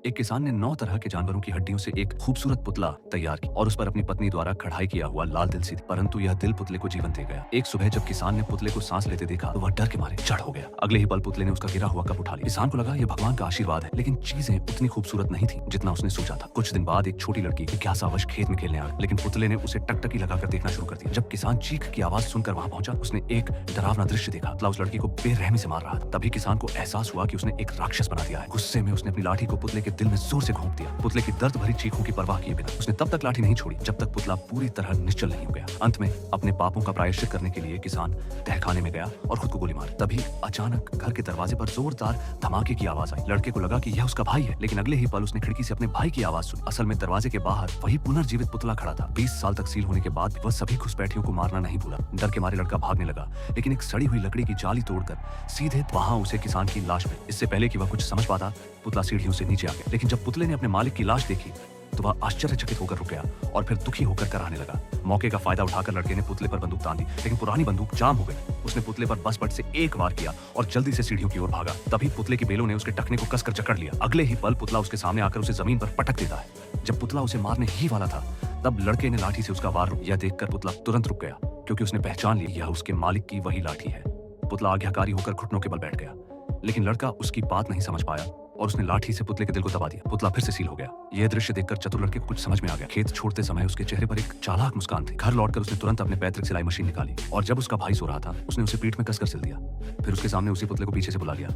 एक किसान ने 9 तरह के जानवरों की हड्डियों से एक खूबसूरत पुतला तैयार किया और उस पर अपनी पत्नी द्वारा कढ़ाई किया हुआ लाल दिल सी थी। परंतु यह दिल पुतले को जीवन दे गया। एक सुबह जब किसान ने पुतले को सांस लेते देखा तो वह डर के मारे जड़ हो गया। अगले ही पल पुतले ने उसका गिरा हुआ कप उठा लिया। किसान को लगा यह भगवान का आशीर्वाद है, लेकिन चीजें उतनी खूबसूरत नहीं थी जितना उसने सोचा था। कुछ दिन बाद एक छोटी लड़की जिज्ञासावश खेत में खेलने आ गई, लेकिन पुतले ने उसे टकटकी लगाकर देखना शुरू कर दिया। जब किसान चीख की आवाज सुनकर वहां पहुंचा, उसने एक डरावना दृश्य देखा। पुतला उस लड़की को बेरहमी से मार रहा था। तभी किसान को एहसास हुआ कि उसने एक राक्षस बना दिया है। गुस्से में उसने अपनी लाठी को पुतले के दिल में जोर से घोंप दिया। पुतले की दर्द भरी चीखों की परवाह किए बिना उसने तब तक लाठी नहीं छोड़ी जब तक पुतला पूरी तरह निश्चल नहीं हो गया। अंत में अपने पापों का प्रायश्चित करने के लिए किसान तहखाने में गया और खुद को गोली मारी। तभी अचानक घर के दरवाजे पर जोरदार धमाके की आवाज आई। लड़के को लगा कि यह उसका भाई है, लेकिन अगले ही पल उसने खिड़की से अपने भाई की आवाज सुनी। असल में दरवाजे के बाहर वही पुनर्जीवित पुतला खड़ा था। 20 साल तक सील होने के बाद वह सभी घुसपैठियों को मारना नहीं भूला। डर के मारे लड़का भागने लगा, लेकिन एक सड़ी हुई लकड़ी की जाली तोड़कर सीधे वहां उसे किसान की लाश मिली। इससे पहले कि वह कुछ समझ पाता, पुतला सीढ़ियों से नीचे आ गया। लेकिन जब पुतले ने अपने मालिक की लाश देखी तो वह आश्चर्यचकित होकर रुक गया और फिर दुखी होकर कराहने लगा। मौके का फायदा उठाकर लड़के ने पुतले पर बंदूक तान दी, लेकिन पुरानी बंदूक जाम हो गई। उसने पुतले पर बस बट से एक वार किया और जल्दी से सीढ़ियों की ओर भागा। तभी पुतले की बेलों ने उसके टखने को कसकर जकड़ लिया। अगले ही पल पुतला उसके सामने आकर उसे जमीन पर पटक देता है। जब पुतला उसे मारने ही वाला था, तब लड़के ने लाठी से उसका वार रोका। यह देखकर पुतला तुरंत रुक गया, क्योंकि उसने पहचान लिया यह उसके मालिक की वही लाठी है। पुतला आज्ञाकारी होकर घुटनों के बल बैठ गया, लेकिन लड़का उसकी बात नहीं समझ पाया और उसने लाठी से पुतले के दिल को दबा दिया। पुतला फिर से सील हो गया। यह दृश्य देखकर चतुर लड़के को कुछ समझ में आ गया। खेत छोड़ते समय उसके चेहरे पर एक चालाक मुस्कान थी। घर लौटकर उसने तुरंत अपने पैतृक सिलाई मशीन निकाली और जब उसका भाई सो रहा था, उसने उसे पीठ में कसकर सिल दिया। फिर उसके सामने उसी पुतले को पीछे से बुला लिया।